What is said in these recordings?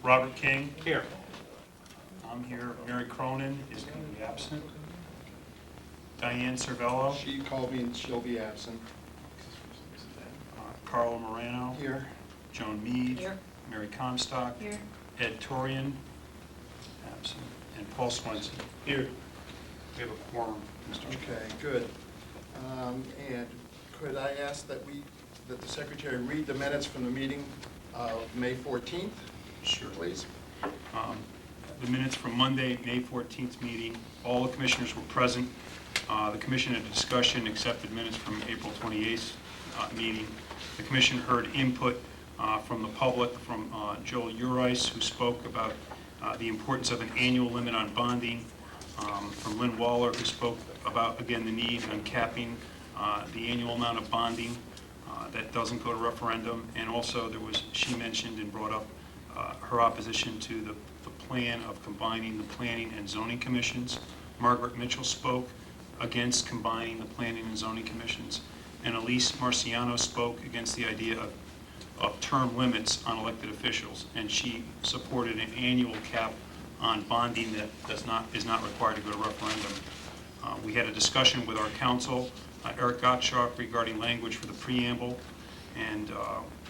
Robert King. Here. I'm here. Mary Cronin is going to be absent. Diane Cervello. She called me and she'll be absent. Carla Morano. Here. Joan Mead. Here. Mary Comstock. Here. Ed Torian. Absent. And Paul Swenson. Here. We have a quorum, Mr. Chair. Okay, good. And could I ask that the secretary read the minutes from the meeting of May 14th? Sure. Please. The minutes from Monday, May 14th meeting, all the commissioners were present. The commission had a discussion, accepted minutes from April 28th meeting. The commission heard input from the public, from Joel Urice, who spoke about the importance of an annual limit on bonding, from Lynn Waller, who spoke about, again, the need on capping the annual amount of bonding that doesn't go to referendum. And also she mentioned and brought up her opposition to the plan of combining the planning and zoning commissions. Margaret Mitchell spoke against combining the planning and zoning commissions. And Elise Marciano spoke against the idea of term limits on elected officials. And she supported an annual cap on bonding that is not required to go to referendum. We had a discussion with our counsel, Eric Gottschalk, regarding language for the preamble. And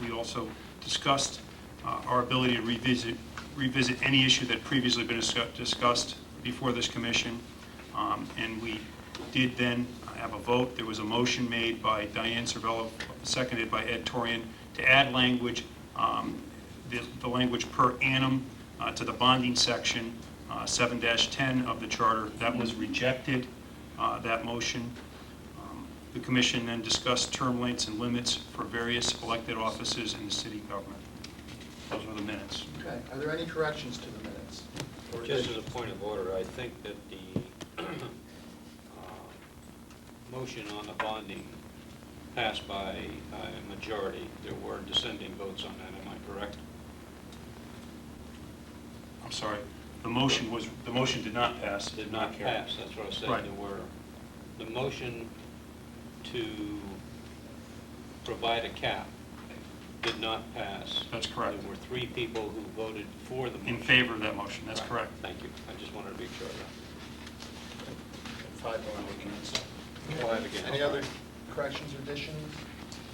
we also discussed our ability to revisit any issue that previously been discussed before this commission. And we did then have a vote. There was a motion made by Diane Cervello, seconded by Ed Torian, to add language, the language per annum to the bonding section, 7-10 of the charter. That was rejected, that motion. The commission then discussed term lengths and limits for various elected offices in the city government. Those were the minutes. Okay. Are there any corrections to the minutes? Just as a point of order, I think that the motion on the bonding passed by a majority. There were dissenting votes on that. Am I correct? I'm sorry. The motion did not pass. Did not pass. That's what I said. Right. There were the motion to provide a cap did not pass. That's correct. There were 3 people who voted for the motion. In favor of that motion. That's Right. correct. Thank you. I just wanted to be sure of that. 5 more against. Okay. 5 against. Any other corrections or additions?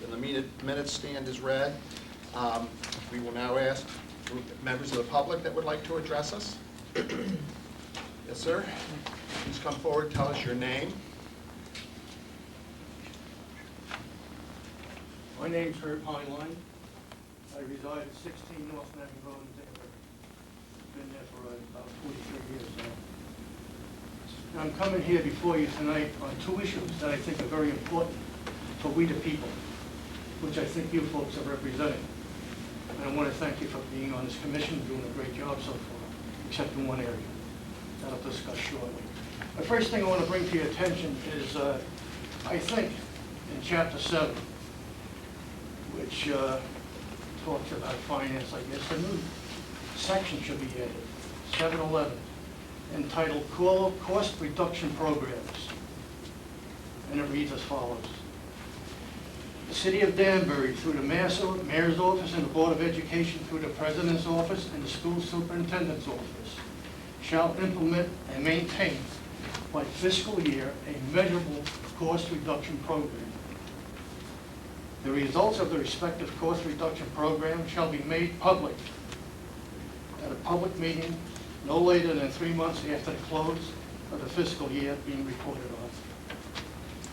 Then the minutes stand as read. We will now ask members of the public that would like to address us. Yes, sir. Please come forward, tell us your name. My name's Herb Highline. I reside at 16 North Navy Road in Danbury. Been there for about 43 years now. I'm coming here before you tonight on 2 issues that I think are very important for we the people, which I think you folks are representing. And I want to thank you for being on this commission, doing a great job so far, except in one area that I'll discuss shortly. The first thing I want to bring to your attention is, I think, in Chapter 7, which talks about finance, I guess, a new section should be added, 711, entitled Cost Reduction Programs. And it reads as follows. The City of Danbury, through the Mayor's Office and the Board of Education, through the President's Office and the School Superintendent's Office, shall implement and maintain by fiscal year a measurable cost reduction program. The results of the respective cost reduction program shall be made public at a public meeting no later than 3 months after the close of the fiscal year being reported on.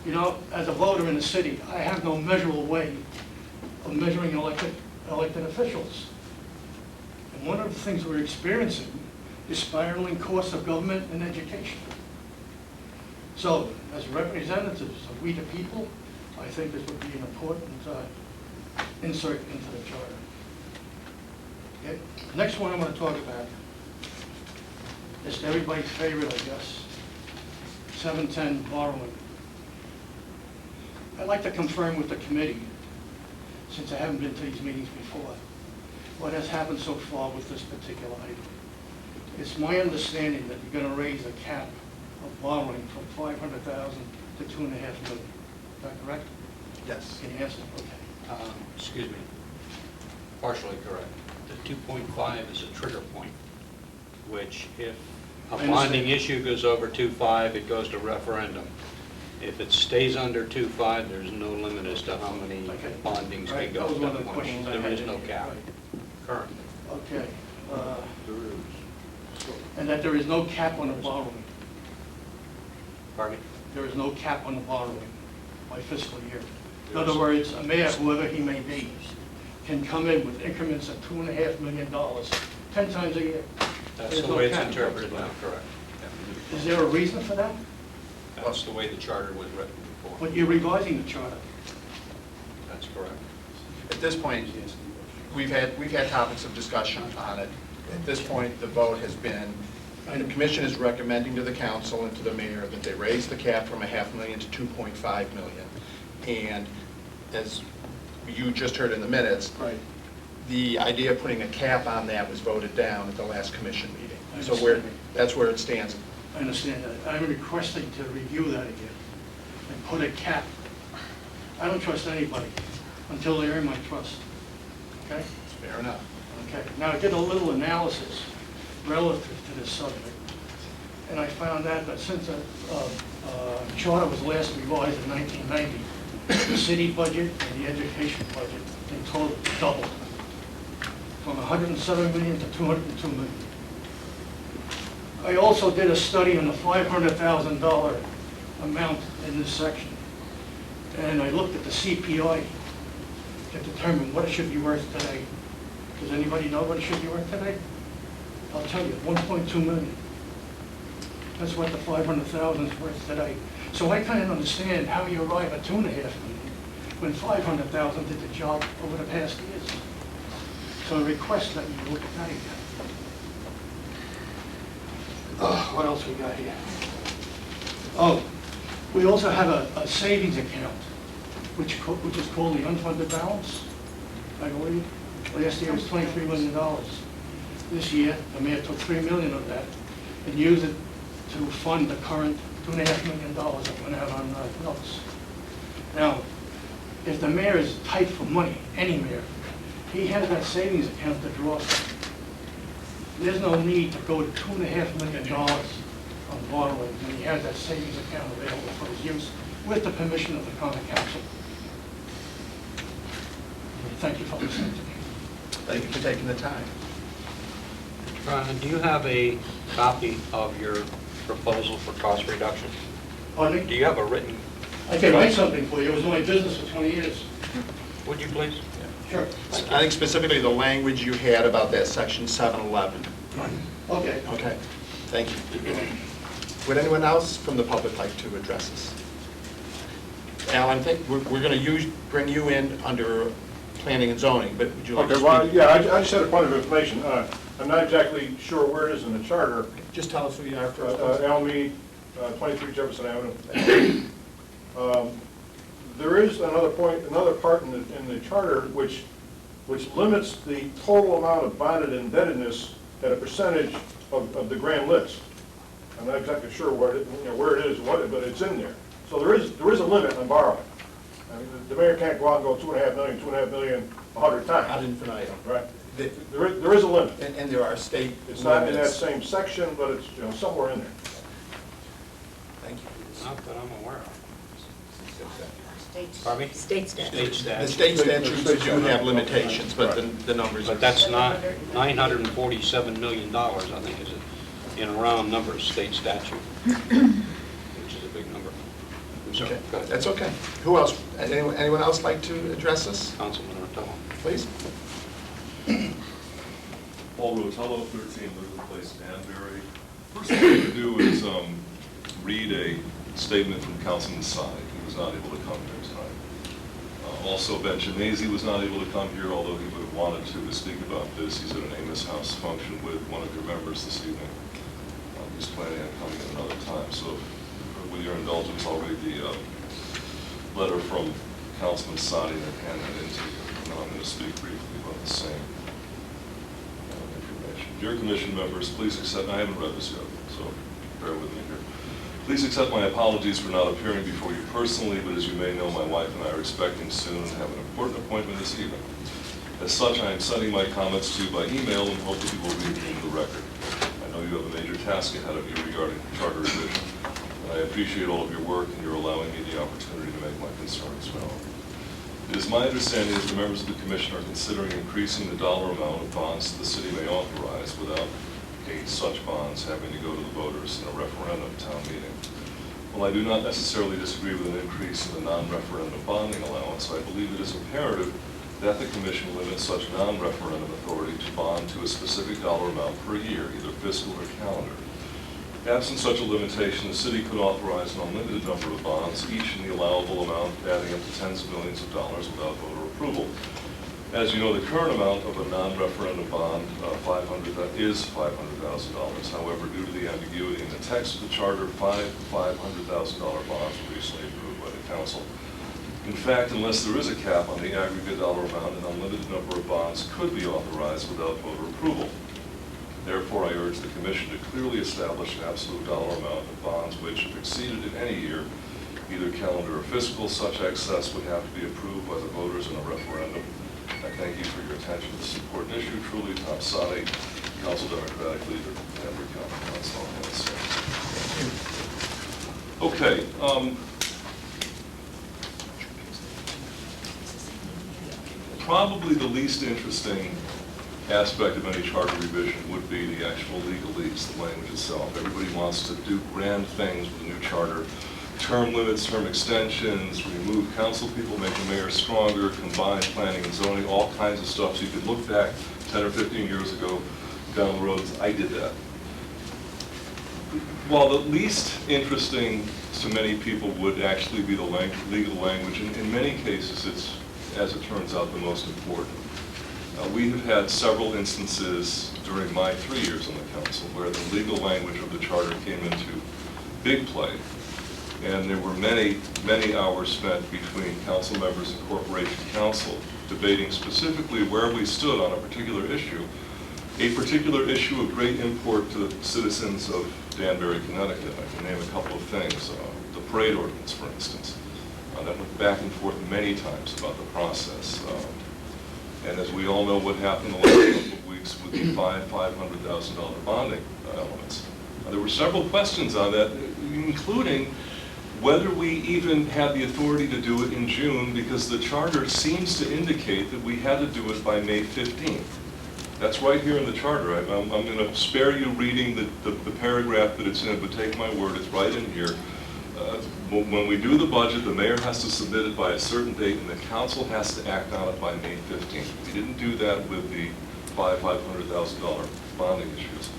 You know, as a voter in the city, I have no measurable way of measuring elected officials. And one of the things we're experiencing is spiraling costs of government and education. So, as representatives of we the people, I think this would be an important insert into the charter. Okay. Next one I want to talk about is everybody's favorite, I guess, 710 borrowing. I'd like to confirm with the committee, since I haven't been to these meetings before, what has happened so far with this particular item. It's my understanding that you're going to raise the cap of borrowing from $500,000 to $2.5 million. Is that correct? Yes. Can you answer? Okay. Excuse me. Partially correct. The 2.5 is a trigger point, which if a I understand. bonding issue goes over 2.5, it goes to referendum. If it stays under 2.5, there's no limit as to how many Okay. bondings Right, can go that was at one of that the point. questions I There had is in no here. cap Right. currently. Okay. And that there is no cap on the borrowing. Pardon me? There is no cap on the borrowing by fiscal year. In other words, a mayor, whoever he may be, can come in with increments of $2.5 million 10 times a year. That's There's the no way it's cap. interpreted now, correct. Is there a reason for that? That's the way the charter was written before. But you're revising the charter. That's correct. At this point, we've had topics of discussion on it. At this point, the vote has been, the commission is recommending to the council and to the mayor that they raise the cap from $500,000 to $2.5 million. And as you just heard in the minutes, Right. the idea of putting a cap on that was voted down at the last commission meeting. I So understand. that's where it stands. I understand that. I'm requesting to review that again and put a cap. I don't trust anybody until they earn my trust. Okay? Fair enough. Okay. Now, I did a little analysis relative to this subject, and I found out that since the charter was last revised in 1990, the city budget and the education budget in total doubled from $107 million to $202 million. I also did a study on the $500,000 amount in this section, and I looked at the CPI to determine what it should be worth today. Does anybody know what it should be worth today? I'll tell you, 1.2 million. That's what the 500,000 is worth today. So I kind of understand how you arrive at 2.5 million when 500,000 did the job over the past years. So I request that you look at that again. What else we got here? Oh, we also have a savings account, which is called the unfunded balance, I believe. Last year it was $23 million. This year, the mayor took $3 million of that and used it to fund the current $2.5 million that went out on notes. Now, if the mayor is tight for money, any mayor, he has that savings account to draw from. There's no need to go to $2.5 million on borrowing when he has that savings account available for his use with the permission of the common council. Thank you for listening to me. Thank you for taking the time. Brian, do you have a copy of your proposal for cost reduction? Pardon Do me? you have a written? I can write something for you. It was my business for 20 years. Would you please? Sure. I think specifically the language you had about that section 711. Okay. Okay, thank you. Would anyone else from the public like to address us? Al, I think we're going to bring you in under planning and zoning, but would you like to Okay, speak? well, yeah, I just had a point of information. I'm not exactly sure where it is in the charter. Just tell us who you are first. Almy, 23 Jefferson Avenue. There is another part in the charter which limits the total amount of bonded indebtedness at a percentage of the grand list. I'm not exactly sure where it is, but it's in there. So there is a limit on borrowing. I mean, the mayor can't go out and go 2.5 million 100 times. Ad infinitum. Right. There is a limit. And there are state It's not in that limits. same section, but it's, somewhere in there. Thank you. Not that I'm aware of. State Pardon me? State statute. State The statute. state statutes do have limitations, but the numbers are... But that's not $947 million, I think, is it, in a round number, state statute, which is a big number. So, Okay, go ahead. that's okay. Who else? Anyone else like to address us? Councilman Ortella. Please. Paul Rotello, 13 Little Place, Danbury. First thing I'm going to do is read a statement from Councilman Sy. He was not able to come here tonight. Also, Ben Genesi was not able to come here, although he would have wanted to speak about this. He's at an Amos House function with one of your members this evening. He's planning on coming at another time. So with your indulgence, I'll read the letter from Councilman Sadi and hand that in to you. And then I'm going to speak briefly about the same information. Dear Commission members, please accept, I haven't read this yet, so bear with me here. Please accept my apologies for not appearing before you personally, but as you may know, my wife and I are expecting soon and have an important appointment this evening. As such, I am sending my comments to you by email and hope that you will read them into the record. I know you have a major task ahead of you regarding charter revision, and I appreciate all of your work and your allowing me the opportunity to make my concerns known. It is my understanding that the members of the commission are considering increasing the dollar amount of bonds the city may authorize without such bonds having to go to the voters in a referendum town meeting. While I do not necessarily disagree with an increase in the non-referendum bonding allowance, I believe it is imperative that the commission limit such non-referendum authority to bond to a specific dollar amount per year, either fiscal or calendar. Absent such a limitation, the city could authorize an unlimited number of bonds, each in the allowable amount adding up to tens of millions of dollars without voter approval. As you know, the current amount of a non-referendum bond is $500,000. However, due to the ambiguity in the text of the charter, five $500,000 bonds were recently approved by the council. In fact, unless there is a cap on the aggregate dollar amount, an unlimited number of bonds could be authorized without voter approval. Therefore, I urge the commission to clearly establish an absolute dollar amount of bonds which, if exceeded in any year, either calendar or fiscal, such excess would have to be approved by the voters in a referendum. I thank you for your attention to this important issue. Truly, Tom Sadi, Council Democratic Leader, Danbury County Council. Okay. Probably the least interesting aspect of any charter revision would be the actual legalese, the language itself. Everybody wants to do grand things with a new charter. Term limits, term extensions, remove council people, make the mayor stronger, combine planning and zoning, all kinds of stuff. So you could look back 10 or 15 years ago down the road and say, I did that. While the least interesting to many people would actually be the legal language, in many cases it's, as it turns out, the most important. We have had several instances during my 3 years on the council where the legal language of the charter came into big play. And there were many, many hours spent between council members and corporation council debating specifically where we stood on a particular issue of great import to the citizens of Danbury, Connecticut. I can name a couple of things. The parade ordinance, for instance, that went back and forth many times about the process. And as we all know what happened the last couple of weeks with the $500,000 bonding elements. There were several questions on that, including whether we even had the authority to do it in June, because the charter seems to indicate that we had to do it by May 15th. That's right here in the charter. I'm going to spare you reading the paragraph that it's in, but take my word, it's right in here. When we do the budget, the mayor has to submit it by a certain date, and the council has to act on it by May 15th. We didn't do that with the $500,000 bonding issues.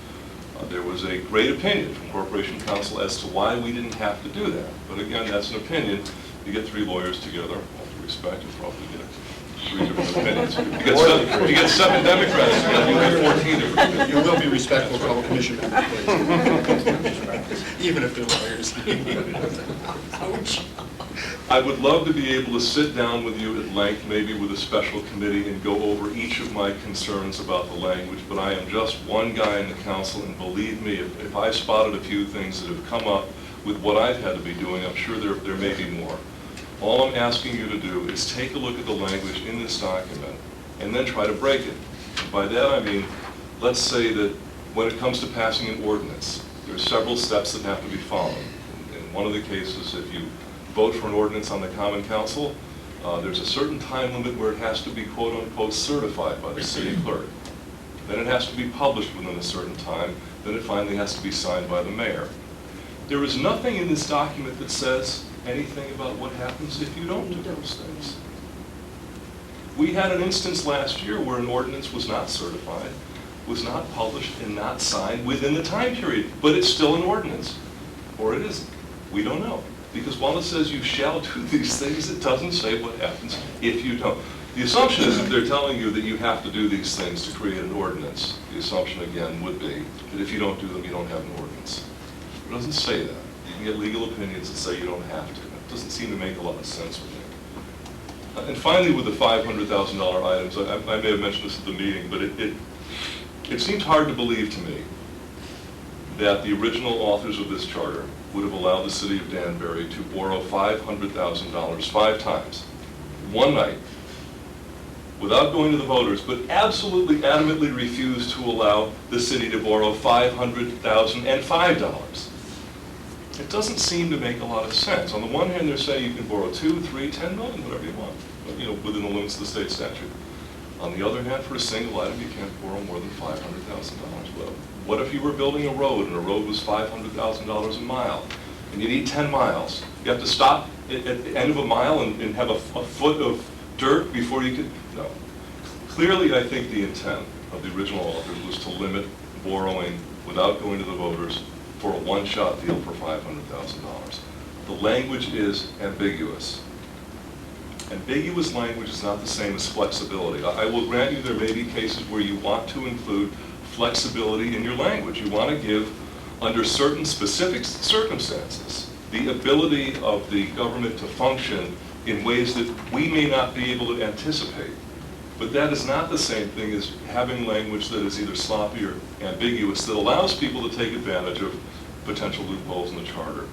There was a great opinion from Corporation Counsel as to why we didn't have to do that. But again, that's an opinion. You get 3 lawyers together, all due respect, you probably get 3 different opinions. You get 7 Democrats, you get 14 different opinions. You will be respectful of fellow commission members, please. Even if they're lawyers. Ouch. I would love to be able to sit down with you at length, maybe with a special committee, and go over each of my concerns about the language, but I am just one guy in the council, and believe me, if I spotted a few things that have come up with what I've had to be doing, I'm sure there may be more. All I'm asking you to do is take a look at the language in this document, and then try to break it. And by that I mean, let's say that when it comes to passing an ordinance, there are several steps that have to be followed. In one of the cases, if you vote for an ordinance on the Common Council, there's a certain time limit where it has to be quote-unquote certified by the city clerk. Then it has to be published within a certain time. Then it finally has to be signed by the mayor. There is nothing in this document that says anything about what happens if you don't do those things. We had an instance last year where an ordinance was not certified, was not published, and not signed within the time period, but it's still an ordinance. Or it isn't. We don't know. Because while it says you shall do these things, it doesn't say what happens if you don't. The assumption is that they're telling you that you have to do these things to create an ordinance. The assumption, again, would be that if you don't do them, you don't have an ordinance. It doesn't say that. You can get legal opinions that say you don't have to. It doesn't seem to make a lot of sense with me. And finally, with the $500,000 items, I may have mentioned this at the meeting, but it seems hard to believe to me that the original authors of this charter would have allowed the city of Danbury to borrow $500,000 5 times, one night, without going to the voters, but absolutely adamantly refused to allow the city to borrow $500,005. It doesn't seem to make a lot of sense. On the one hand, they're saying you can borrow 2, 3, 10 million, whatever you want, within the limits of the state statute. On the other hand, for a single item, you can't borrow more than $500,000. Well, what if you were building a road and a road was $500,000 a mile, and you need 10 miles? You have to stop at the end of a mile and have a foot of dirt before you could, no. Clearly, I think the intent of the original authors was to limit borrowing without going to the voters for a one-shot deal for $500,000. The language is ambiguous. Ambiguous language is not the same as flexibility. I will grant you there may be cases where you want to include flexibility in your language. You want to give, under certain specific circumstances, the ability of the government to function in ways that we may not be able to anticipate. But that is not the same thing as having language that is either sloppy or ambiguous that allows people to take advantage of potential loopholes in the charter.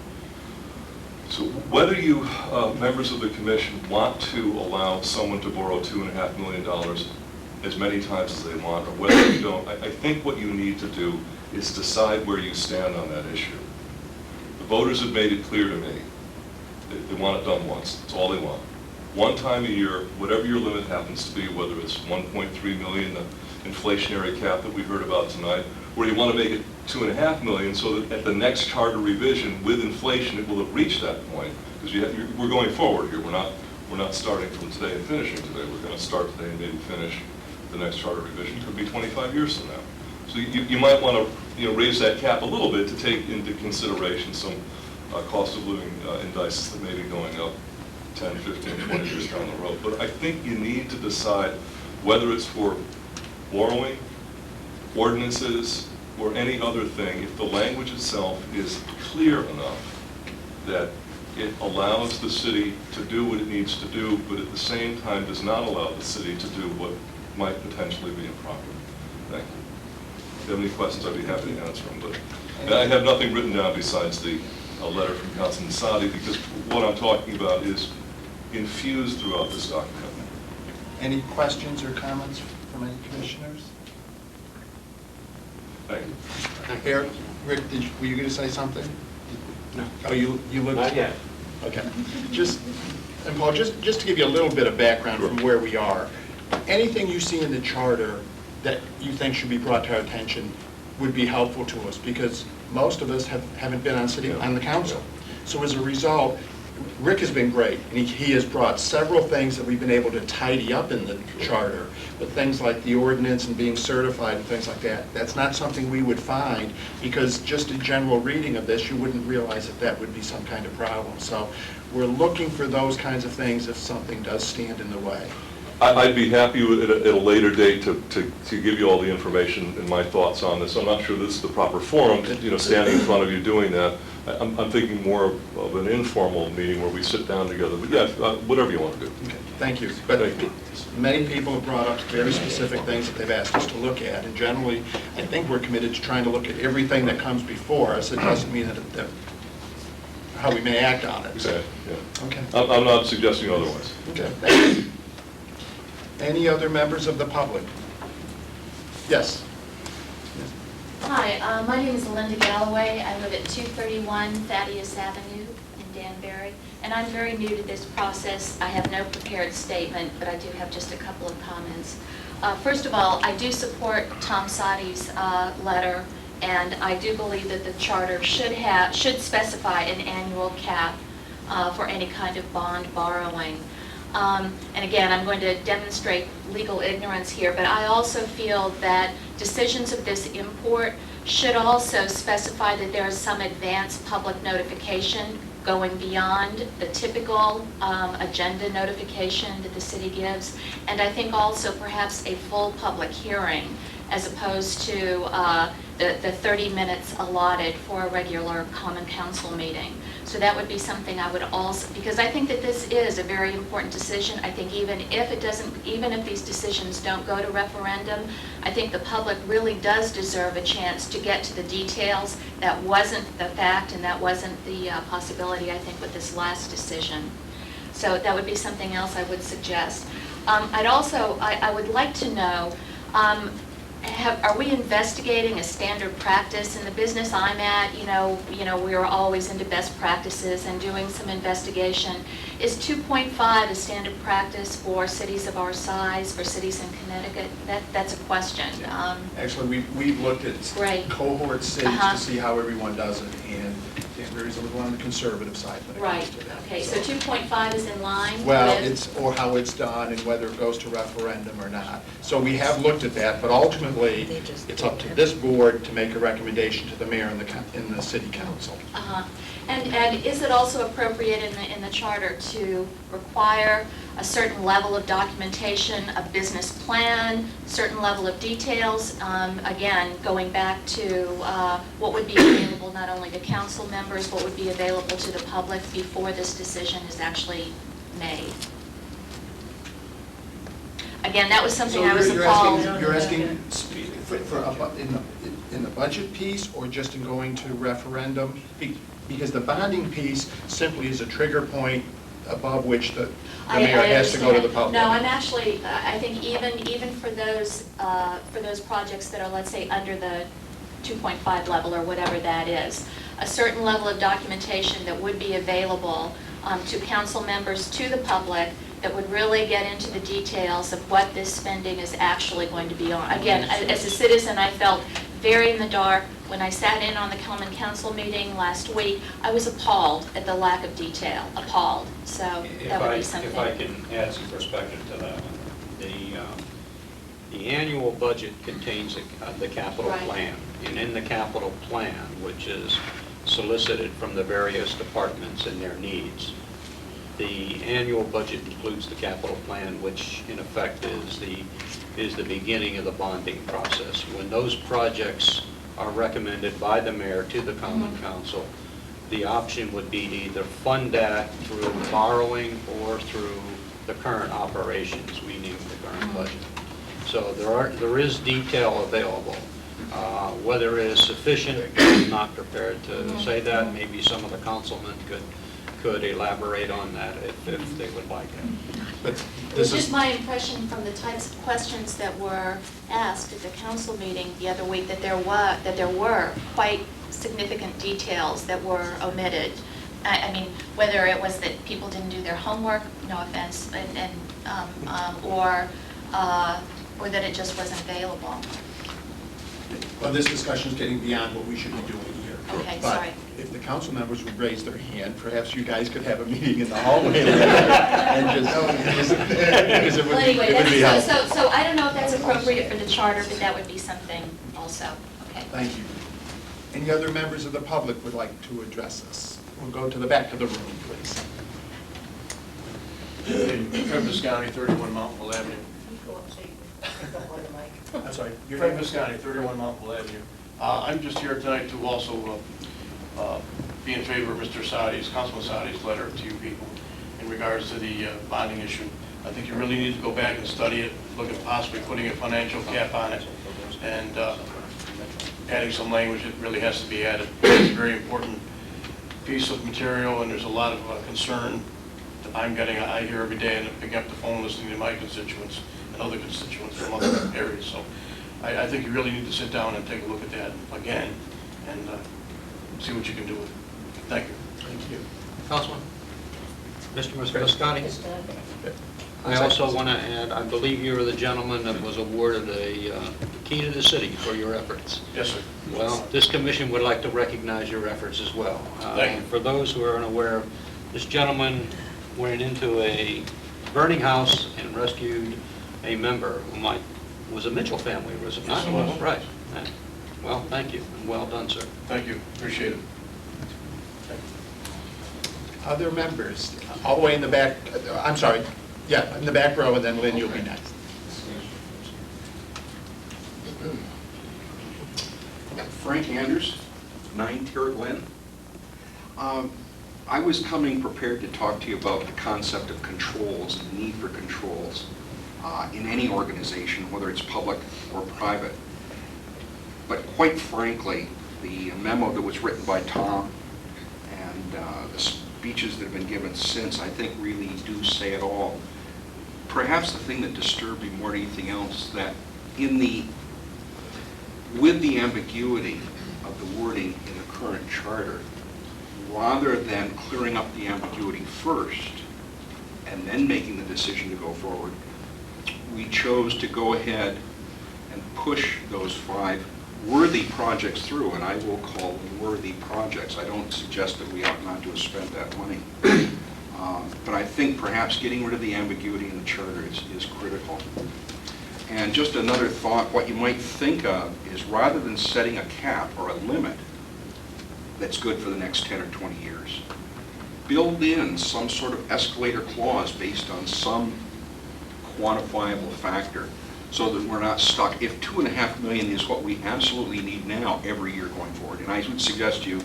So whether you, members of the commission, want to allow someone to borrow $2.5 million as many times as they want, or whether you don't, I think what you need to do is decide where you stand on that issue. The voters have made it clear to me they want it done once. That's all they want. One time a year, whatever your limit happens to be, whether it's 1.3 million, the inflationary cap that we heard about tonight, or you want to make it 2.5 million so that at the next charter revision with inflation it will have reached that point, because we're going forward here. We're not starting from today and finishing today. We're going to start today and maybe finish the next charter revision. Could be 25 years from now. So you might want to raise that cap a little bit to take into consideration some cost of living indices that may be going up 10, 15, 20 years down the road. But I think you need to decide whether it's for borrowing, ordinances, or any other thing, if the language itself is clear enough that it allows the city to do what it needs to do, but at the same time does not allow the city to do what might potentially be improper. Thank you. If you have any questions, I'd be happy to answer them. But I have nothing written down besides the letter from Councilman Sadi, because what I'm talking about is infused throughout this document. Any questions or comments from any commissioners? Thank you. Eric, Rick, were you going to say something? No. Oh, you looked? Not yet. Okay. And Paul, just to give you a little bit of background from where we are, anything you see in the charter that you think should be brought to our attention would be helpful to us, because most of us haven't been on the council. So as a result, Rick has been great, and he has brought several things that we've been able to tidy up in the charter, but things like the ordinance and being certified and things like that, that's not something we would find, because just a general reading of this, you wouldn't realize that would be some kind of problem. So we're looking for those kinds of things if something does stand in the way. I'd be happy at a later date to give you all the information and my thoughts on this. I'm not sure this is the proper forum, standing in front of you doing that. I'm thinking more of an informal meeting where we sit down together. But yeah, whatever you want to do. Okay, thank you. But Thank you. many people have brought up very specific things that they've asked us to look at, and generally, I think we're committed to trying to look at everything that comes before us. It doesn't mean that how we may act on it. Exactly. Yeah. Okay. I'm not suggesting otherwise. Okay, thank you. Any other members of the public? Yes. Hi, my name is Linda Galloway. I live at 231 Thaddeus Avenue in Danbury, and I'm very new to this process. I have no prepared statement, but I do have just a couple of comments. First of all, I do support Tom Sadi's letter, and I do believe that the charter should specify an annual cap for any kind of bond borrowing. And again, I'm going to demonstrate legal ignorance here, but I also feel that decisions of this import should also specify that there is some advance public notification going beyond the typical agenda notification that the city gives, and I think also perhaps a full public hearing as opposed to the 30 minutes allotted for a regular common council meeting. So that would be something I would also, because I think that this is a very important decision. I think even if these decisions don't go to referendum, I think the public really does deserve a chance to get to the details. That wasn't the fact, and that wasn't the possibility, I think, with this last decision. So that would be something else I would suggest. I would like to know, are we investigating a standard practice in the business I'm at? We are always into best practices and doing some investigation. Is 2.5 a standard practice for cities of our size, for cities in Connecticut? That's a question. Actually, we've looked at Right. cohort cities Uh-huh. to see how everyone does it, and Danbury's a little on the conservative side when it Right, comes to that. okay, so 2.5 is in line Well, with? or how it's done and whether it goes to referendum or not. So we have looked at that, but ultimately, it's up to this board to make a recommendation to the mayor and the city council. Uh-huh. And is it also appropriate in the charter to require a certain level of documentation, a business plan, certain level of details? Again, going back to what would be available not only to council members, what would be available to the public before this decision is actually made. Again, that was something I was appalled. You're asking in the budget piece or just in going to referendum? Because the bonding piece simply is a trigger point above which the mayor has to go to the public. No, I'm actually, I think even for those projects that are, let's say, under the 2.5 level or whatever that is, a certain level of documentation that would be available to council members, to the public, that would really get into the details of what this spending is actually going to be on. Again, as a citizen, I felt very in the dark. When I sat in on the common council meeting last week, I was appalled at the lack of detail, appalled. So that would be something. If I can add some perspective to that one. The annual budget contains the capital Right. plan. And in the capital plan, which is solicited from the various departments and their needs, the annual budget includes the capital plan, which in effect is the beginning of the bonding process. When those projects are recommended by the mayor to the common council, the option would be to either fund that through borrowing or through the current operations, meaning the current budget. So there is detail available. Whether it is sufficient, I'm not prepared to say that. Maybe some of the councilmen could elaborate on that if they would like it. But It was just my impression from the types of questions that were asked at the council meeting the other week that there were quite significant details that were omitted. I mean, whether it was that people didn't do their homework, no offense, or that it just wasn't available. Well, this discussion is getting beyond what we should be doing here. Okay, sorry. But if the council members would raise their hand, perhaps you guys could have a meeting in the hallway and just, because it Well, would anyway, be helpful. so I don't know if that's appropriate for the charter, but that would be something also. Okay. Thank you. Any other members of the public would like to address us? We'll go to the back of the room, please. Fred Visconti, 31 Mountville Avenue. Go up so you can pick up on the mic. I'm sorry. Fred Visconti, 31 Mountville Avenue. I'm just here tonight to also be in favor of Mr. Sadi's, Councilman Sadi's letter to you people in regards to the bonding issue. I think you really need to go back and study it, look at possibly putting a financial cap on it, and adding some language that really has to be added. It's a very important piece of material, and there's a lot of concern that I'm getting. I hear every day, and I pick up the phone listening to my constituents and other constituents from other areas. So I think you really need to sit down and take a look at that again and see what you can do with it. Thank you. Thank you. Councilman? Mr. Visconti? Just, I also want to add, I believe you were the gentleman that was awarded a key to the city for your efforts. Yes, sir. Well, this commission would like to recognize your efforts as well. Thank you. For those who are unaware, this gentleman went into a burning house and rescued a member who was a Mitchell family, was it not? Yes, it was. Right. Yeah. Well, thank you, and well done, sir. Thank you. Appreciate it. Other members, all the way in the back, I'm sorry, yeah, in the back row, and then Lynn, you'll be next. Frank Anders, 9 Terra Glen. I was coming prepared to talk to you about the concept of controls and the need for controls in any organization, whether it's public or private. But quite frankly, the memo that was written by Tom and the speeches that have been given since, I think really do say it all. perhaps the thing that disturbed me more than anything else, that with the ambiguity of the wording in the current charter, rather than clearing up the ambiguity first and then making the decision to go forward, we chose to go ahead and push those 5 worthy projects through, and I will call them worthy projects. I don't suggest that we ought not to have spent that money. But I think perhaps getting rid of the ambiguity in the charter is critical. And just another thought, what you might think of is rather than setting a cap or a limit that's good for the next 10 or 20 years, build in some sort of escalator clause based on some quantifiable factor so that we're not stuck. If $2.5 million is what we absolutely need now every year going forward, and I would suggest to you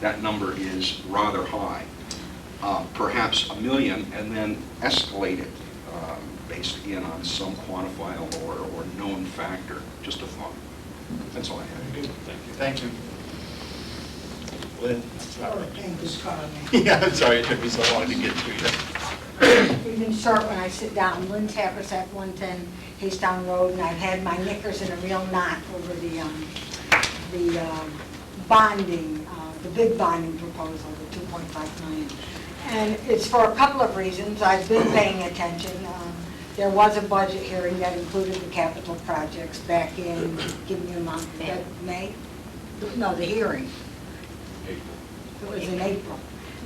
that number is rather high, perhaps $1 million, and then escalate it based in on some quantifiable or known factor. Just a thought. That's all I have. Thank you. Lynn? Thank you, Carmen. Yeah, I'm sorry it took me so long to get to you. Even short when I sit down. Lynn Tappas at 110 Haystown Road, and I've had my knickers in a real knot over the bonding, the big bonding proposal, the 2.5 million. And it's for a couple of reasons. I've been paying attention. There was a budget hearing that included the capital projects back in, give me a month, May? No, the hearing. It was in April.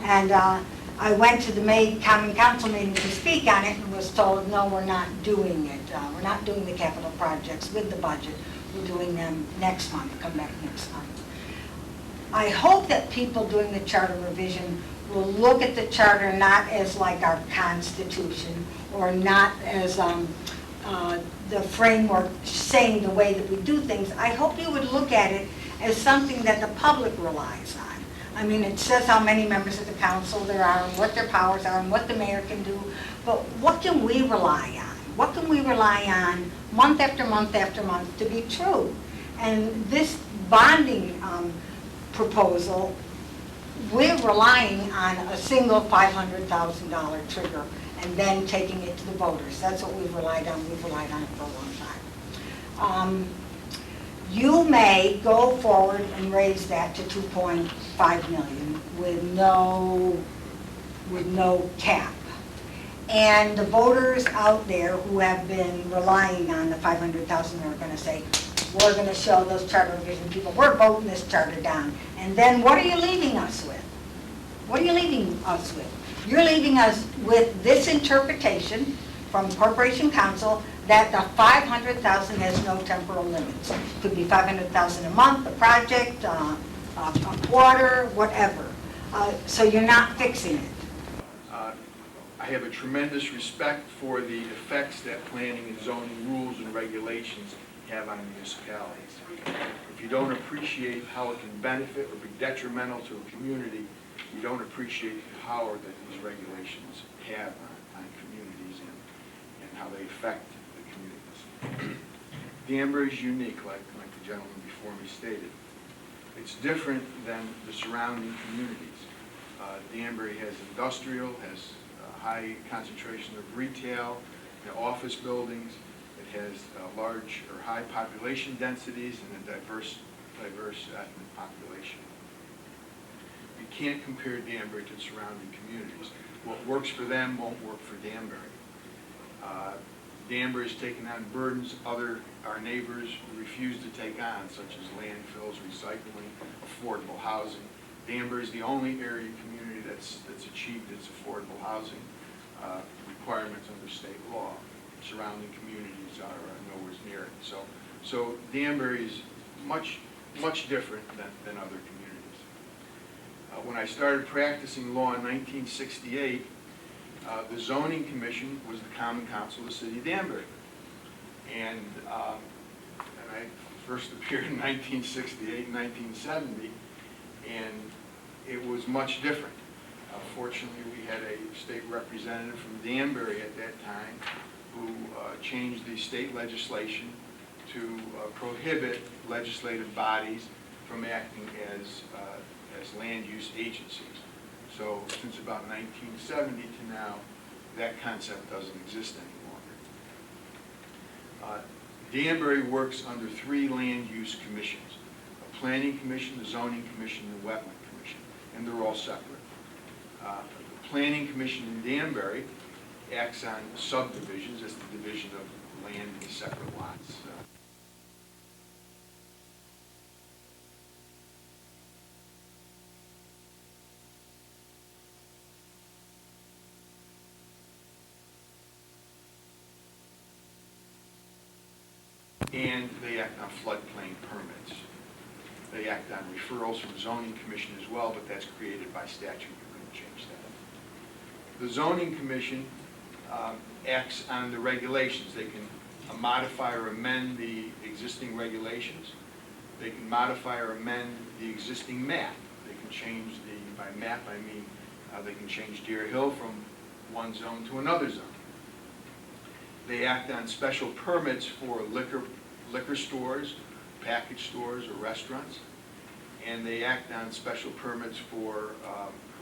And I went to the May Common Council meeting to speak on it and was told, no, we're not doing it. We're not doing the capital projects with the budget. We're doing them next month, come back next month. I hope that people doing the charter revision will look at the charter not as like our Constitution or not as the framework saying the way that we do things. I hope you would look at it as something that the public relies on. I mean, it says how many members of the council there are, and what their powers are, and what the mayor can do, but what can we rely on? What can we rely on month after month after month to be true? And this bonding proposal, we're relying on a single $500,000 trigger and then taking it to the voters. That's what we've relied on. We've relied on it for a long time. You may go forward and raise that to 2.5 million with no cap. And the voters out there who have been relying on the 500,000 are going to say, we're going to show those charter revision people, we're voting this charter down. And then what are you leaving us with? What are you leaving us with? You're leaving us with this interpretation from Corporation Council that the 500,000 has no temporal limits. Could be 500,000 a month, a project, a quarter, whatever. So you're not fixing it. I have a tremendous respect for the effects that planning and zoning rules and regulations have on municipalities. If you don't appreciate how it can benefit or be detrimental to a community, you don't appreciate the power that these regulations have on communities and how they affect the communities. Danbury is unique, like the gentleman before me stated. It's different than the surrounding communities. Danbury has industrial, has high concentration of retail, office buildings. It has large or high population densities and a diverse ethnic population. You can't compare Danbury to the surrounding communities. What works for them won't work for Danbury. Danbury has taken on burdens our neighbors refuse to take on, such as landfills, recycling, affordable housing. Danbury is the only area community that's achieved its affordable housing requirements under state law. Surrounding communities are nowhere near it. So Danbury is much different than other communities. When I started practicing law in 1968, the zoning commission was the common council of the city of Danbury. And I first appeared in 1968 and 1970, and it was much different. Fortunately, we had a state representative from Danbury at that time who changed the state legislation to prohibit legislative bodies from acting as land use agencies. So since about 1970 to now, that concept doesn't exist any longer. Danbury works under 3 land use commissions: a planning commission, a zoning commission, and a wetland commission, and they're all separate. The planning commission in Danbury acts on subdivisions, that's the division of land into separate lots. And they act on floodplain permits. They act on referrals from zoning commission as well, but that's created by statute. You couldn't change that. The zoning commission acts on the regulations. They can modify or amend the existing regulations. They can modify or amend the existing map. They can change by map I mean they can change Deer Hill from one zone to another zone. They act on special permits for liquor stores, package stores, or restaurants, and they act on special permits for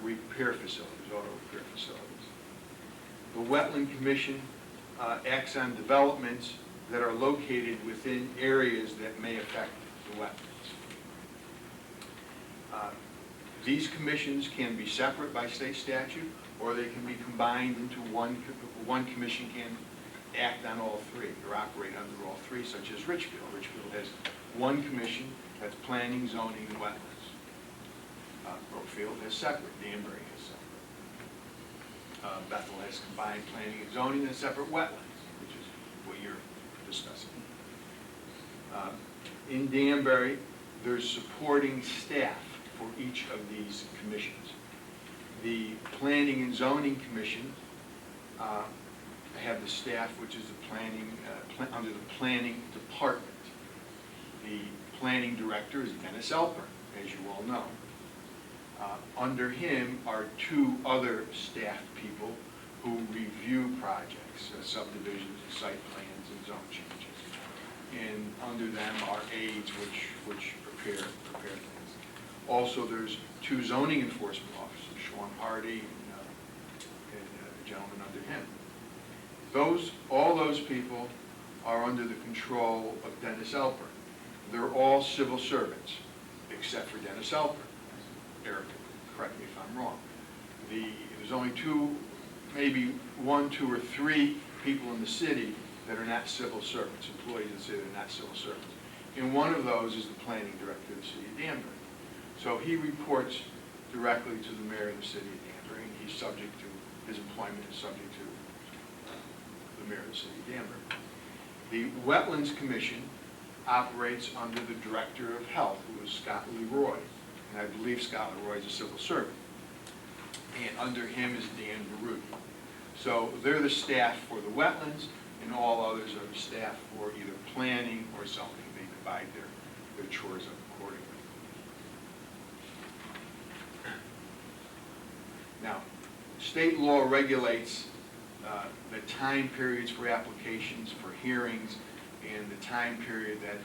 repair facilities, auto repair facilities. The Wetland Commission acts on developments that are located within areas that may affect the wetlands. These commissions can be separate by state statute, or they can be combined into one commission can act on all 3 or operate under all 3, such as Richfield. Richfield has one commission that's planning, zoning, and wetlands. Brookfield has separate. Danbury has separate. Bethel has combined planning and zoning and separate wetlands, which is what you're discussing. In Danbury, there's supporting staff for each of these commissions. The Planning and Zoning Commission have the staff which is the planning, under the planning department. The planning director is Dennis Elper, as you all know. Under him are 2 other staff people who review projects, subdivisions, site plans, and zone changes. And under them are aides which prepare things. Also, there's 2 zoning enforcement officers, Sean Hardy and a gentleman under him. All those people are under the control of Dennis Elper. They're all civil servants, except for Dennis Elper. Eric, correct me if I'm wrong. There's only 2, maybe 1, 2, or 3 people in the city that are not civil servants, employees of the city that are not civil servants. And one of those is the planning director of the city of Danbury. So he reports directly to the mayor of the city of Danbury, and he's subject to, his employment is subject to the mayor of the city of Danbury. The Wetlands Commission operates under the Director of Health, who is Scott Leroy, and I believe Scott Leroy is a civil servant. And under him is Dan Baruch. So they're the staff for the wetlands, and all others are the staff for either planning or zoning. They divide their chores up accordingly. Now, state law regulates the time periods for applications, for hearings, and the time period that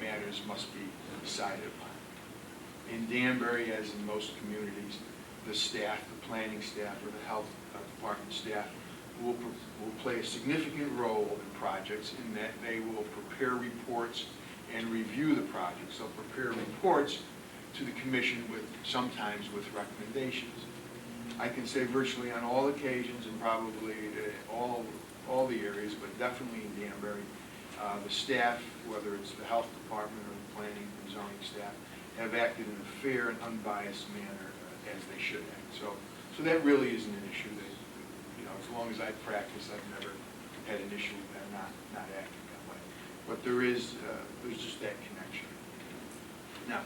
matters must be decided upon. In Danbury, as in most communities, the staff, the planning staff, or the health department staff will play a significant role in projects in that they will prepare reports and review the projects. They'll prepare reports to the commission sometimes with recommendations. I can say virtually on all occasions and probably all the areas, but definitely in Danbury, the staff, whether it's the health department or the planning and zoning staff, have acted in a fair and unbiased manner as they should act. So that really isn't an issue. That, as long as I've practiced, I've never had an issue with them not acting that way. But there's just that connection. Now,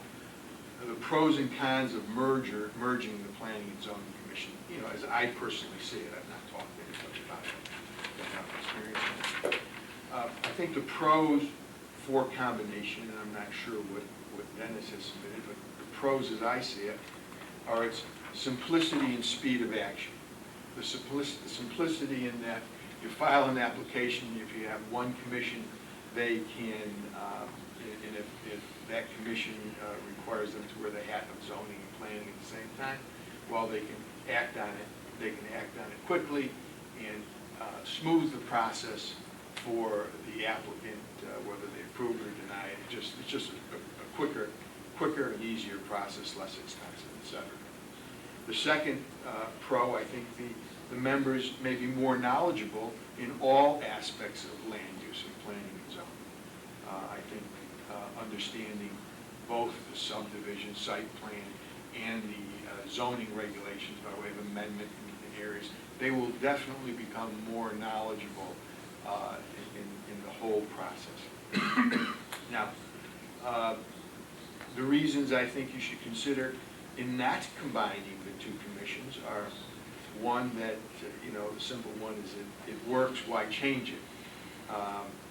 the pros and cons of merging the planning and zoning commission, as I personally see it, I've not talked to anybody about it, but I'm experiencing it. I think the pros for combination, and I'm not sure what Dennis has submitted, but the pros as I see it are its simplicity and speed of action. The simplicity in that you file an application, if you have one commission, they can, and if that commission requires them to wear the hat of zoning and planning at the same time, well, they can act on it. They can act on it quickly and smooth the process for the applicant, whether they approve it or deny it. It's just a quicker and easier process, less expensive, et cetera. The second pro, I think the members may be more knowledgeable in all aspects of land use and planning and zoning. I think understanding both the subdivision site plan and the zoning regulations by way of amendment in areas, they will definitely become more knowledgeable in the whole process. Now, the reasons I think you should consider in not combining the two commissions are, one, that, the simple one is it works, why change it?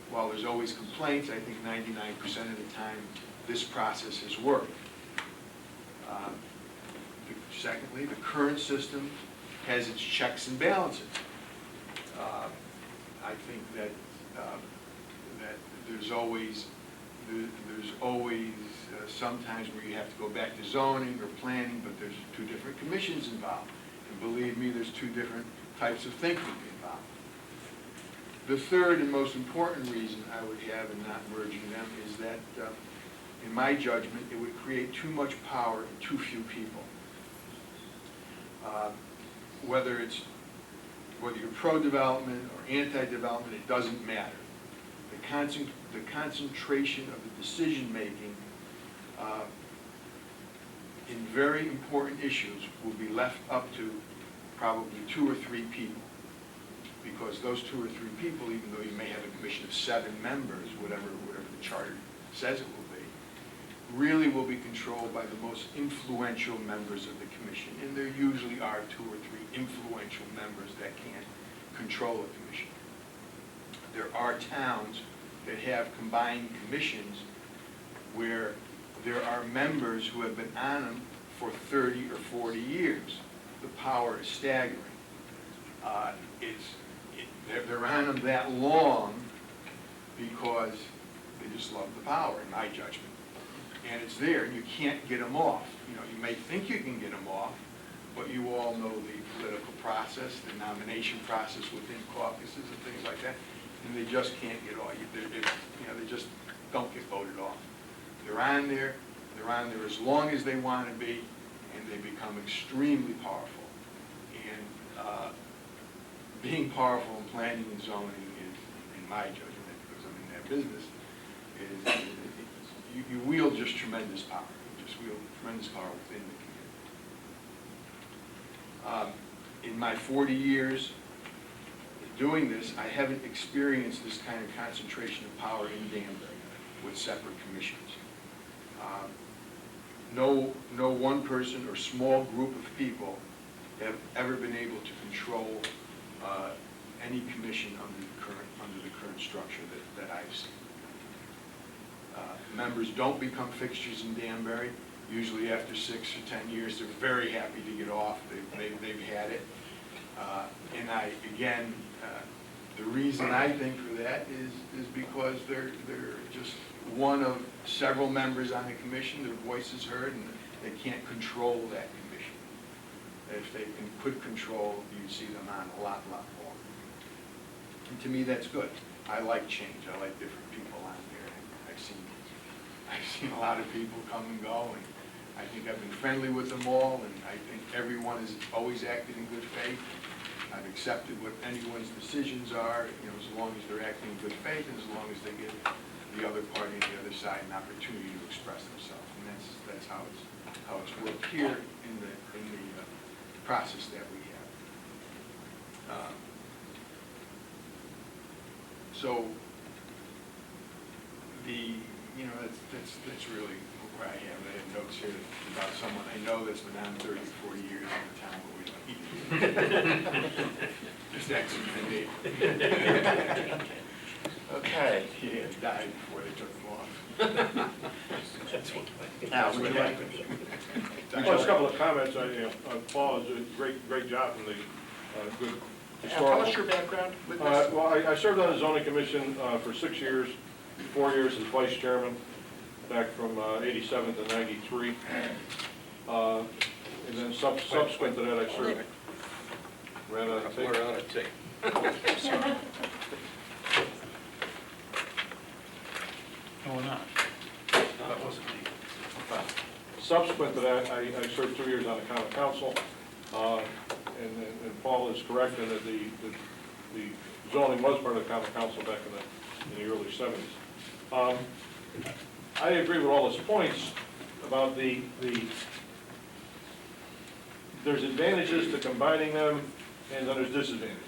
While there's always complaints, I think 99% of the time this process has worked. Secondly, the current system has its checks and balances. I think that there's always sometimes where you have to go back to zoning or planning, but there's two different commissions involved. And believe me, there's two different types of thinking involved. The third and most important reason I would have in not merging them is that, in my judgment, it would create too much power in too few people. Whether you're pro-development or anti-development, it doesn't matter. The concentration of the decision-making in very important issues will be left up to probably 2 or 3 people. Because those 2 or 3 people, even though you may have a commission of 7 members, whatever the charter says it will be, really will be controlled by the most influential members of the commission. And there usually are 2 or 3 influential members that can control a commission. There are towns that have combined commissions where there are members who have been on them for 30 or 40 years. The power is staggering. They're on them that long because they just love the power, in my judgment. And it's there, and you can't get them off. You may think you can get them off, but you all know the political process, the nomination process within caucuses and things like that, and they just can't get off. They just don't get voted off. They're on there as long as they want to be, and they become extremely powerful. And being powerful in planning and zoning is, in my judgment, because I'm in that business, is you wield just tremendous power. You just wield tremendous power within the community. In my 40 years doing this, I haven't experienced this kind of concentration of power in Danbury with separate commissions. No one person or small group of people have ever been able to control any commission under the current structure that I've seen. Members don't become fixtures in Danbury. Usually after 6 or 10 years, they're very happy to get off. They've had it. And the reason I think for that is because they're just one of several members on the commission. Their voice is heard, and they can't control that commission. If they could control, you'd see them on a lot more. And to me, that's good. I like change. I like different people on there. I've seen a lot of people come and go, and I think I've been friendly with them all, and I think everyone has always acted in good faith. I've accepted what anyone's decisions are, as long as they're acting in good faith, and as long as they give the other party on the other side an opportunity to express themselves. And that's how it's worked here in the process that we have. So that's really where I am. I have notes here about someone I know that's been on 30 or 40 years in the town, but we don't. Just accident me. Okay. He had died before they took him off. Now, would you like to? Just a couple of comments. Paul is a great job from the good historical. Tell us your background with this. Well, I served on the zoning commission for 6 years, 4 years as vice chairman, back from 87 to 93. And then subsequent to that, I served. Ran out of tape. No, we're not. That wasn't me. Subsequent to that, I served 2 years on the common council, and Paul is correct in that the zoning was part of the common council back in the early 70s. I agree with all his points about there's advantages to combining them, and then there's disadvantages.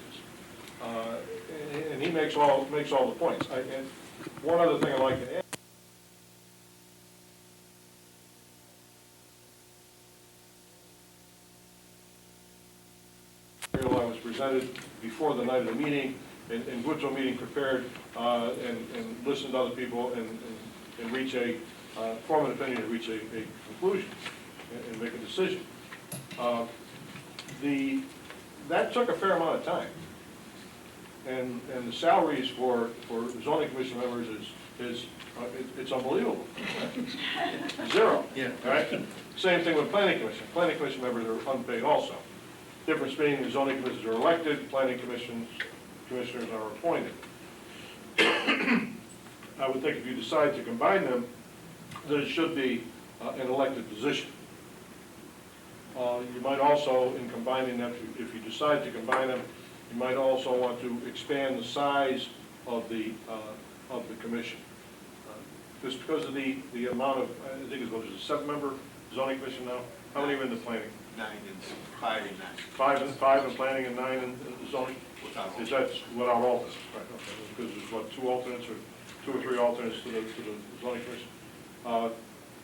And he makes all the points. And one other thing I'd like to add. I was presented before the night of the meeting, and Woods meeting prepared, and listened to other people and reach form an opinion, and reach a conclusion, and make a decision. That took a fair amount of time. And the salaries for zoning commission members it's unbelievable. Zero. Yeah. All right? Same thing with planning commission. Planning commission members are unpaid also. Difference being the zoning commissioners are elected, planning commissioners are appointed. I would think if you decide to combine them, that it should be an elected position. You might also, in combining them, if you decide to combine them, you might also want to expand the size of the commission. Just because of the amount of, I think it's, what is it, 7-member zoning commission now? How many are in the planning? 9 and 5 and 9. Five in planning and 9 in zoning? Without Is that without alternates? Right, okay. Because there's what, 2 alternates or 2 or 3 alternates to the zoning commission?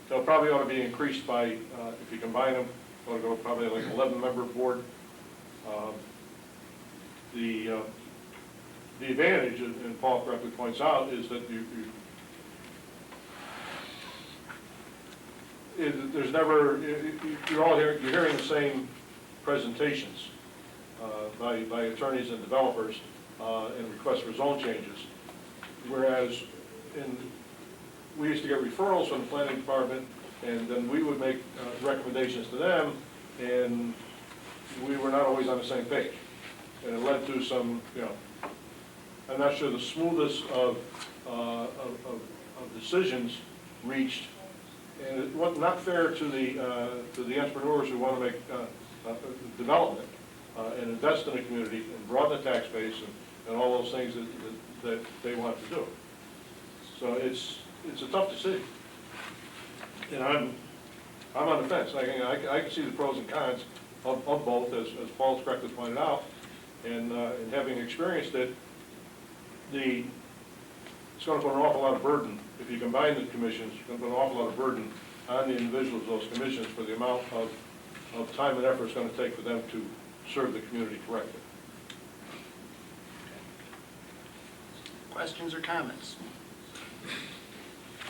They'll probably ought to be increased by, if you combine them, ought to go probably like an 11-member board. The advantage, and Paul correctly points out, is that there's never, you're hearing the same presentations by attorneys and developers and requests for zone changes, whereas we used to get referrals from the planning department, and then we would make recommendations to them, and we were not always on the same page. And it led to some, I'm not sure the smoothest of decisions reached, and it was not fair to the entrepreneurs who want to make development and invest in the community and broaden the tax base and all those things that they want to do. So it's a tough decision, and I'm on the fence. I can see the pros and cons of both, as Paul's correctly pointed out. And having experienced it, it's going to put an awful lot of burden. If you combine the commissions, it's going to put an awful lot of burden on the individuals of those commissions for the amount of time and effort it's going to take for them to serve the community correctly. Questions or comments?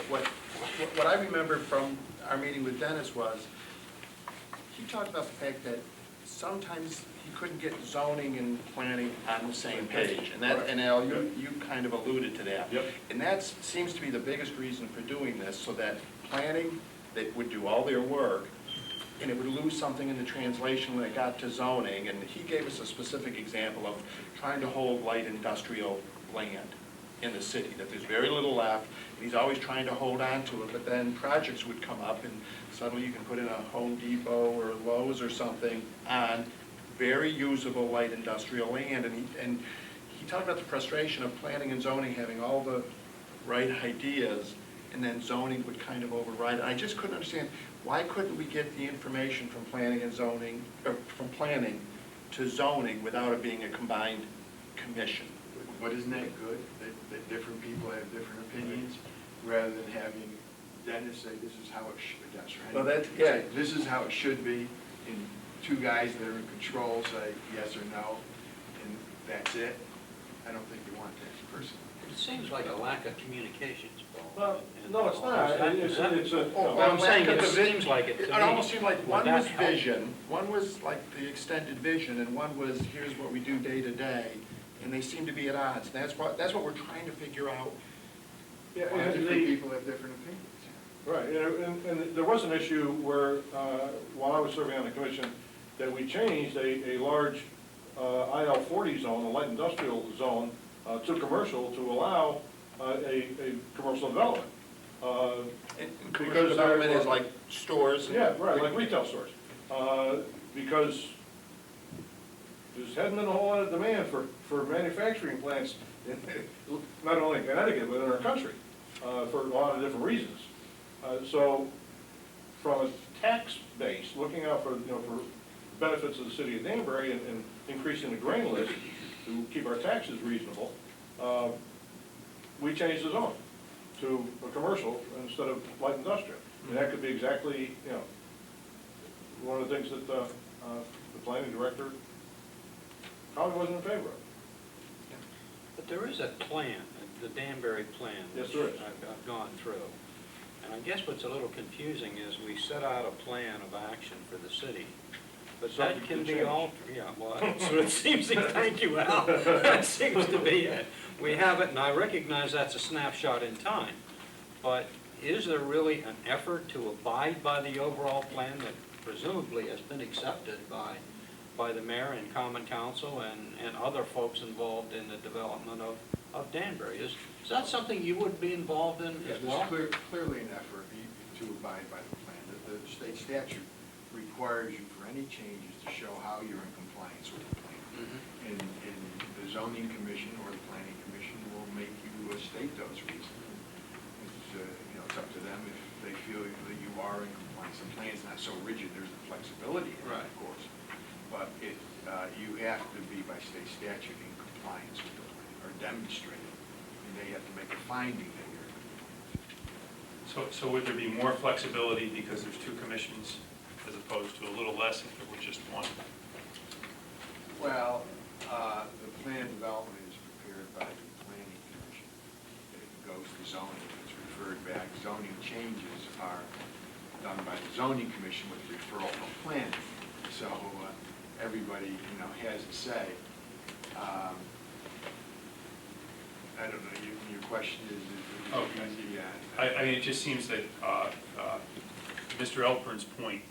What I remember from our meeting with Dennis was, he talked about the fact that sometimes he couldn't get zoning and planning on the same page. And that, and Al, you kind of alluded to that. Yep. And that seems to be the biggest reason for doing this, so that planning, they would do all their work, and it would lose something in the translation when it got to zoning. And he gave us a specific example of trying to hold light industrial land in the city, that there's very little left, and he's always trying to hold on to it, but then projects would come up, and suddenly you can put in a Home Depot or Lowe's or something on very usable light industrial land. And he talked about the frustration of planning and zoning having all the right ideas, and then zoning would kind of override it. I just couldn't understand, why couldn't we get the information from planning and zoning, or from planning to zoning without it being a combined commission? But isn't that good, that different people have different opinions, rather than having Dennis say, this is how it should, that's right. Well, that, yeah. This is how it should be, and 2 guys that are in control say yes or no, and that's it. I don't think you want that personally. It seems like a lack of communications, Paul. Well, no, it's not. It's a. Well, I'm saying it seems like it to It me. almost seemed like one Would that was help? vision, one was like the extended vision, and one was, here's what we do day to day, and they seem to be at odds. And that's what we're trying to figure out. Yeah, Well, and different people have different opinions. right, and there was an issue where, while I was serving on the commission, that we changed a large IL-40 zone, a light industrial zone, to commercial to allow a commercial development. And Because commercial development they're- is like stores? and- Yeah, right, like retail stores. Because there hasn't been a whole lot of demand for manufacturing plants, not only in Connecticut, but in our country, for a lot of different reasons. So from a tax base, looking out for, for benefits of the city of Danbury and increasing the grain list to keep our taxes reasonable, we changed the zone to a commercial instead of light industrial. And that could be exactly, one of the things that the planning director probably wasn't in favor of. But there is a plan, the Danbury plan. Yes, there is. which I've gone through. And I guess what's a little confusing is we set out a plan of action for the city. But that Something can can be change. altered, yeah, well, that's what it seems, thank you, Al. That seems to be it. We have it, and I recognize that's a snapshot in time. But is there really an effort to abide by the overall plan that presumably has been accepted by the mayor and common council and other folks involved in the development of Danbury? Is that something you would be involved in Yeah, as well? there's clearly an effort to abide by the plan. The state statute requires you for any changes to show how you're in compliance with the plan. And the zoning commission or the planning commission will make you state those reasons. It's up to them if they feel that you are in compliance. The plan's not so rigid, there's the flexibility in it, of course. But you have to be by state statute in compliance with the plan, or demonstrate it. And they have to make a finding that you're in compliance. So would there be more flexibility because there's two commissions as opposed to a little less if there were just one? Well, the plan development is prepared by the planning commission. It goes to zoning, it's referred back. Zoning changes are done by the zoning commission with referral from planning. So everybody, has a say. I don't know, your question is. Okay. Yeah. I mean, it just seems that Mr. Elpern's point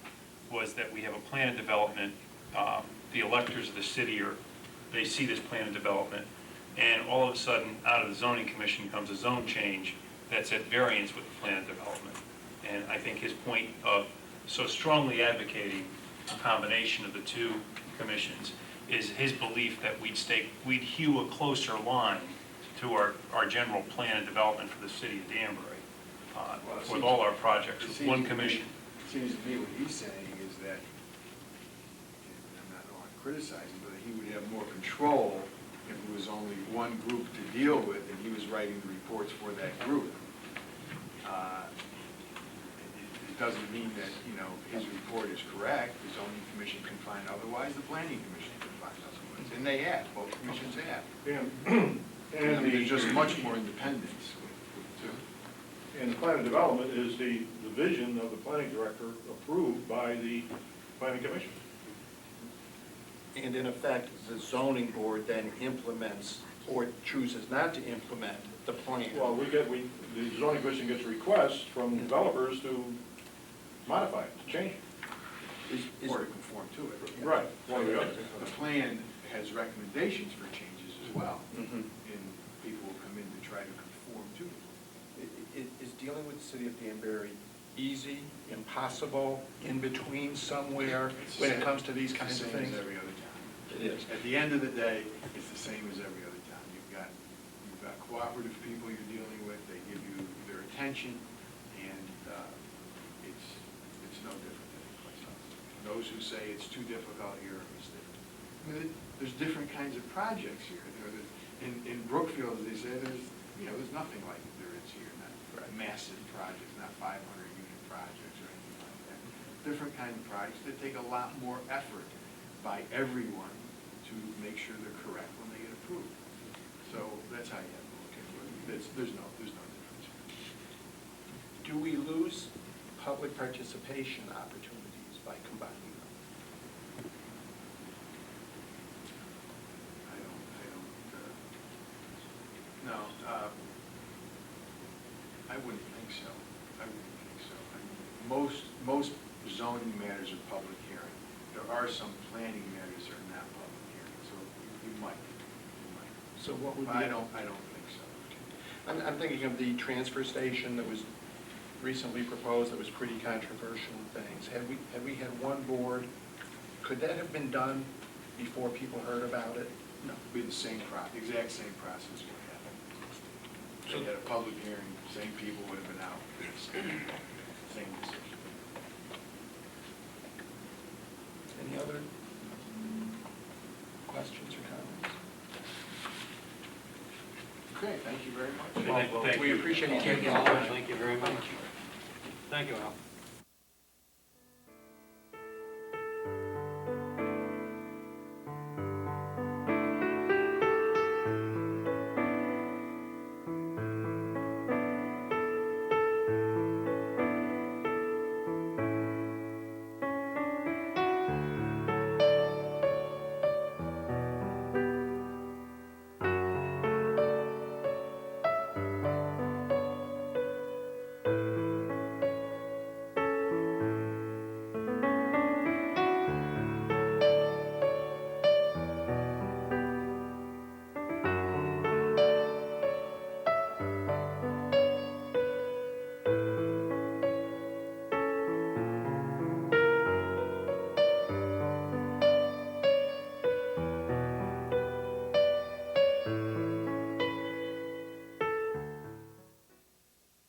was that we have a plan of development. The electors of the city they see this plan of development, and all of a sudden, out of the zoning commission comes a zone change that's at variance with the plan of development. And I think his point of so strongly advocating a combination of the two commissions is his belief that we'd hew a closer line to our general plan of development for the city of Danbury, with all our projects, with one commission. It seems to me what he's saying is that, and I'm not want to criticize him, but he would have more control if it was only one group to deal with and he was writing the reports for that group. It doesn't mean that, his report is correct, the zoning commission can find otherwise, the planning commission can find otherwise. And they have, both commissions have. And There's just much more independence with the two. And the plan of development is the vision of the planning director approved by the planning commission. And in effect, the zoning board then implements or chooses not to implement the plan. Well, the zoning commission gets requests from developers to modify it, to change it. Or to conform to it. Right. So the plan has recommendations for changes as well, Mhm. and people will come in to try to conform to it. Is dealing with the city of Danbury easy, impossible, in between somewhere when it comes to these kinds of It's the same things? as every other town. It is. At the end of the day, it's the same as every other town. You've got cooperative people you're dealing with, they give you their attention, and it's no different than any place else. Those who say it's too difficult here are mistaken. I mean, there's different kinds of projects here. In Brookfield, as they say, there's nothing like there is here, not massive projects, not 500-unit projects or anything like that. Different kind of projects that take a lot more effort by everyone to make sure they're correct when they get approved. So that's how you have to look at it. There's no difference. Do we lose public participation opportunities by combining them? No, I wouldn't think so. I mean, most zoning matters are public hearing. There are some planning matters that are not public hearing, so you might. So what would be? I don't think so. I'm thinking of the transfer station that was recently proposed that was pretty controversial things. Had we had one board, could that have been done before people heard about it? No, we had the same exact same process would happen. So you had a public hearing, same people would have been out, same decision. Any other questions or comments? Okay, thank you very much. Thank We you. appreciate you taking the Thank time. Thank you very much. Thank you, Al.